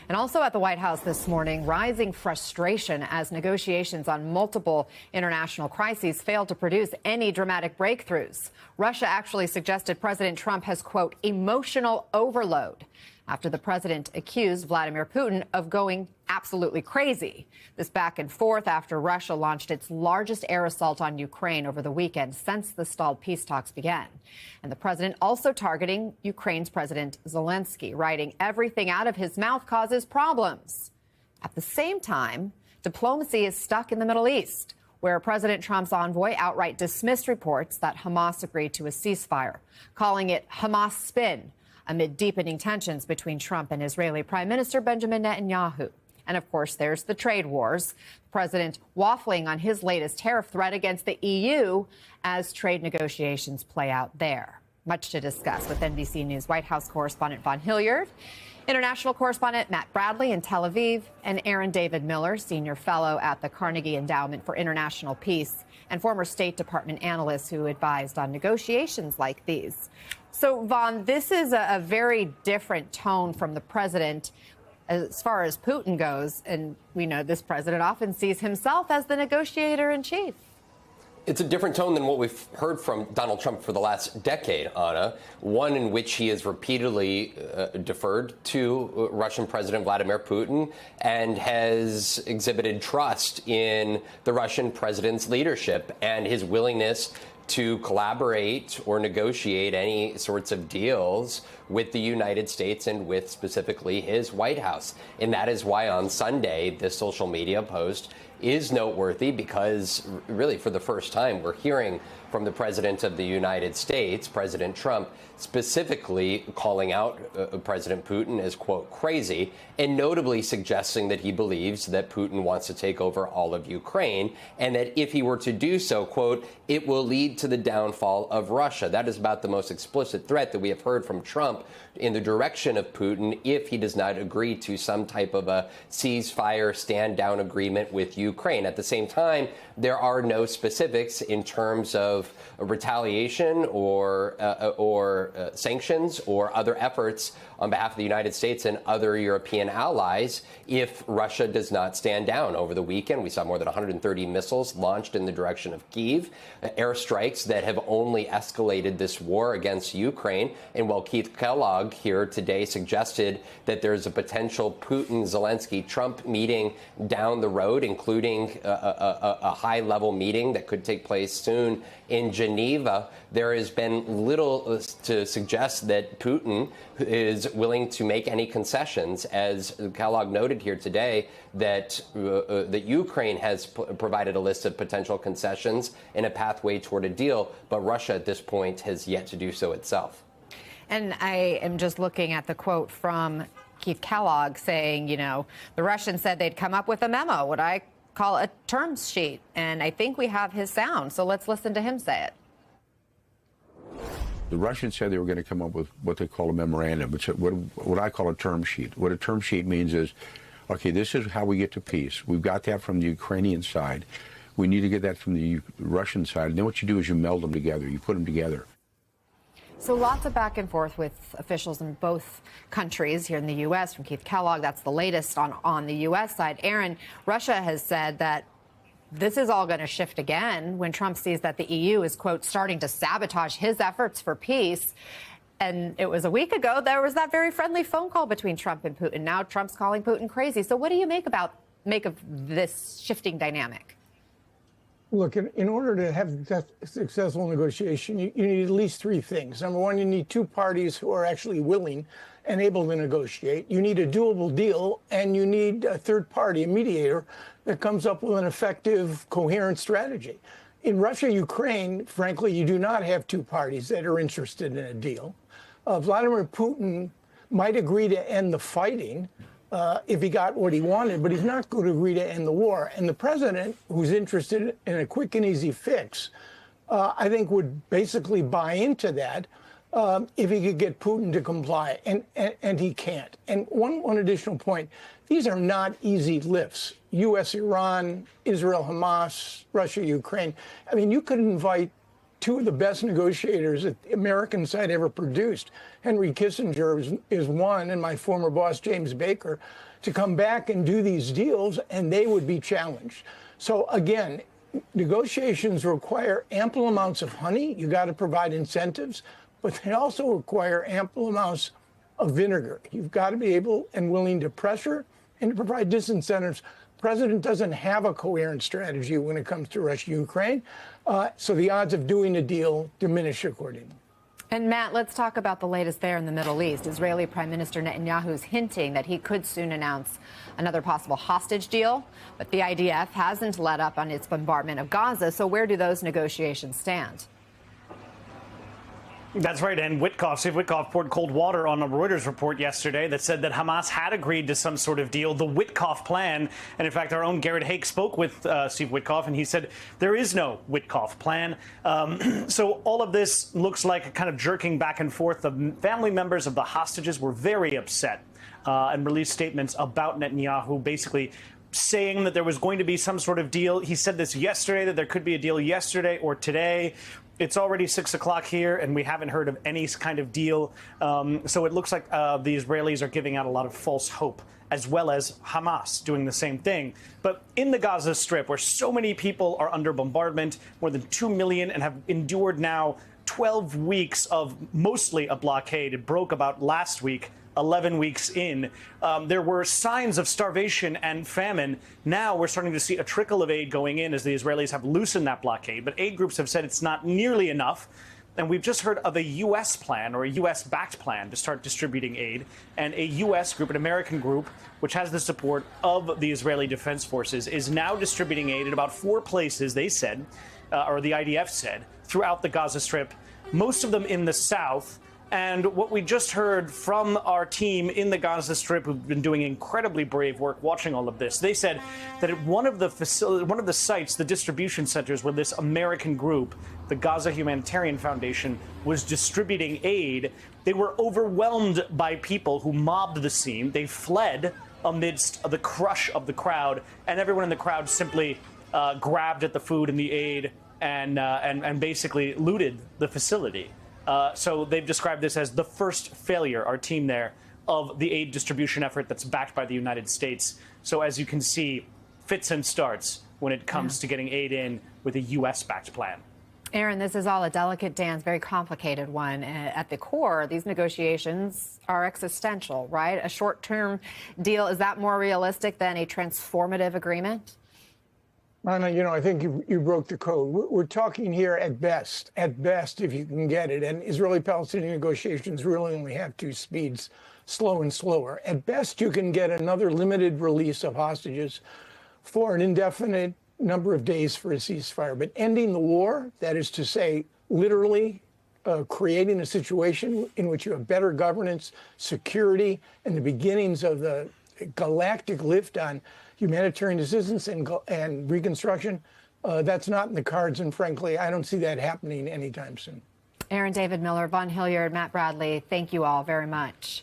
And also at the White House this morning, rising frustration as negotiations on multiple international crises failed to produce any dramatic breakthroughs. Russia actually suggested President Trump has, quote, emotional overload after the president accused Vladimir Putin of going absolutely crazy. This back and forth after Russia launched its largest air assault on Ukraine over the weekend since the stalled peace talks began. And the president also targeting Ukraine's President Zelensky, writing, everything out of his mouth causes problems. At the same time, diplomacy is stuck in the Middle East, where President Trump's envoy outright dismissed reports that Hamas agreed to a ceasefire, calling it Hamas spin, amid deepening tensions between Trump and Israeli Prime Minister Benjamin Netanyahu. And of course, there's the trade wars. The president waffling on his latest tariff threat against the EU as trade negotiations play out there. Much to discuss with NBC News White House correspondent Vaughn Hilliard, international correspondent Matt Bradley in Tel Aviv, and Aaron David Miller, senior fellow at the Carnegie Endowment for International Peace and former State Department analyst who advised on negotiations like these. So, Vaughn, this is a very different tone from the president as far as Putin goes. And we know this president often sees himself as the negotiator in chief. It's a different tone than what we've heard from Donald Trump for the last decade, Anna, one in which he has repeatedly deferred to Russian President Vladimir Putin and has exhibited trust in the Russian president's leadership and his willingness to collaborate or negotiate any sorts of deals with the United States and with specifically his White House. And that is why on Sunday, this social media post is noteworthy, because really for the first time we're hearing from the president of the United States, President Trump, specifically calling out President Putin as, quote, crazy, and notably suggesting that he believes that Putin wants to take over all of Ukraine, and that if he were to do so, quote, it will lead to the downfall of Russia. That is about the most explicit threat that we have heard from Trump in the direction of Putin if he does not agree to some type of a ceasefire, stand-down agreement with Ukraine. At the same time, there are no specifics in terms of retaliation or sanctions or other efforts on behalf of the United States and other European allies if Russia does not stand down. Over the weekend, we saw more than 130 missiles launched in the direction of Kyiv, airstrikes that have only escalated this war against Ukraine. And while Keith Kellogg here today suggested that there's a potential Putin-Zelensky-Trump meeting down the road, including a high-level meeting that could take place soon in Geneva, there has been little to suggest that Putin is willing to make any concessions. As Kellogg noted here today, that Ukraine has provided a list of potential concessions and a pathway toward a deal, but Russia at this point has yet to do so itself. And I am just looking at the quote from Keith Kellogg saying, you know, the Russians said they'd come up with a memo, what I call a terms sheet. And I think we have his sound. So let's listen to him say it. The Russians said they were going to come up with what they call a memorandum, which what I call a term sheet. What a term sheet means is, okay, this is how we get to peace. We've got that from the Ukrainian side. We need to get that from the Russian side. And then what you do is you meld them together. You put them together. So lots of back and forth with officials in both countries here in the U.S. from Keith Kellogg. That's the latest on the U.S. side. Aaron, Russia has said that this is all going to shift again when Trump sees that the EU is, quote, starting to sabotage his efforts for peace. And it was a week ago, there was that very friendly phone call between Trump and Putin. Now Trump's calling Putin crazy. So what do you make of this shifting dynamic? Look, in order to have successful negotiation, you need at least three things. Number one, you need two parties who are actually willing and able to negotiate. You need a doable deal, and you need a third party, a mediator, that comes up with an effective, coherent strategy. In Russia, Ukraine, frankly, you do not have two parties that are interested in a deal. Vladimir Putin might agree to end the fighting if he got what he wanted, but he's not going to agree to end the war. And the president, who's interested in a quick and easy fix, I think would basically buy into that if he could get Putin to comply, and he can't. And one additional point, these are not easy lifts. U.S., Iran, Israel, Hamas, Russia, Ukraine. I mean, you could invite two of the best negotiators that the American side ever produced. Henry Kissinger is one, and my former boss, James Baker, to come back and do these deals, and they would be challenged. So again, negotiations require ample amounts of honey. You got to provide incentives, but they also require ample amounts of vinegar. You've got to be able and willing to pressure and to provide disincentives. The president doesn't have a coherent strategy when it comes to Russia-Ukraine, so the odds of doing a deal diminish accordingly. And Matt, let's talk about the latest there in the Middle East. Israeli Prime Minister Netanyahu is hinting that he could soon announce another possible hostage deal, but the IDF hasn't let up on its bombardment of Gaza. So where do those negotiations stand? That's right. And Steve Witkoff poured cold water on a Reuters report yesterday that said that Hamas had agreed to some sort of deal, the Witkoff plan. And in fact, our own Garrett Haake spoke with Steve Witkoff, and he said there is no Witkoff plan. So all of this looks like a kind of jerking back and forth. The family members of the hostages were very upset and released statements about Netanyahu, basically saying that there was going to be some sort of deal. He said this yesterday, that there could be a deal yesterday or today. It's already 6 o'clock here, and we haven't heard of any kind of deal. So it looks like the Israelis are giving out a lot of false hope, as well as Hamas doing the same thing. But in the Gaza Strip, where so many people are under bombardment, more than 2 million, and have endured now 12 weeks of mostly a blockade. It broke about last week. 11 weeks in, there were signs of starvation and famine. Now we're starting to see a trickle of aid going in as the Israelis have loosened that blockade. But aid groups have said it's not nearly enough. And we've just heard of a U.S. plan, or a U.S.-backed plan, to start distributing aid. And a U.S. group, an American group, which has the support of the Israeli Defense Forces, is now distributing aid in about 4 places, they said, or the IDF said, throughout the Gaza Strip, most of them in the south. And what we just heard from our team in the Gaza Strip, who've been doing incredibly brave work watching all of this, they said that at one of the sites, the distribution centers where this American group, the Gaza Humanitarian Foundation, was distributing aid, they were overwhelmed by people who mobbed the scene. They fled amidst the crush of the crowd, and everyone in the crowd simply grabbed at the food and the aid and basically looted the facility. So they've described this as the first failure, our team there, of the aid distribution effort that's backed by the United States. So as you can see, fits and starts when it comes to getting aid in with a U.S.-backed plan. Aaron, this is all a delicate dance, very complicated one. At the core, these negotiations are existential, right? A short-term deal, is that more realistic than a transformative agreement? Anna, I think you broke the code. We're talking here at best, if you can get it. And Israeli-Palestinian negotiations really only have 2 speeds, slow and slower. At best, you can get another limited release of hostages for an indefinite number of days for a ceasefire. But ending the war, that is to say, literally creating a situation in which you have better governance, security, and the beginnings of the galactic lift on humanitarian assistance and reconstruction, that's not in the cards. And frankly, I don't see that happening anytime soon. Aaron David Miller, Vaughn Hilliard, Matt Bradley, thank you all very much.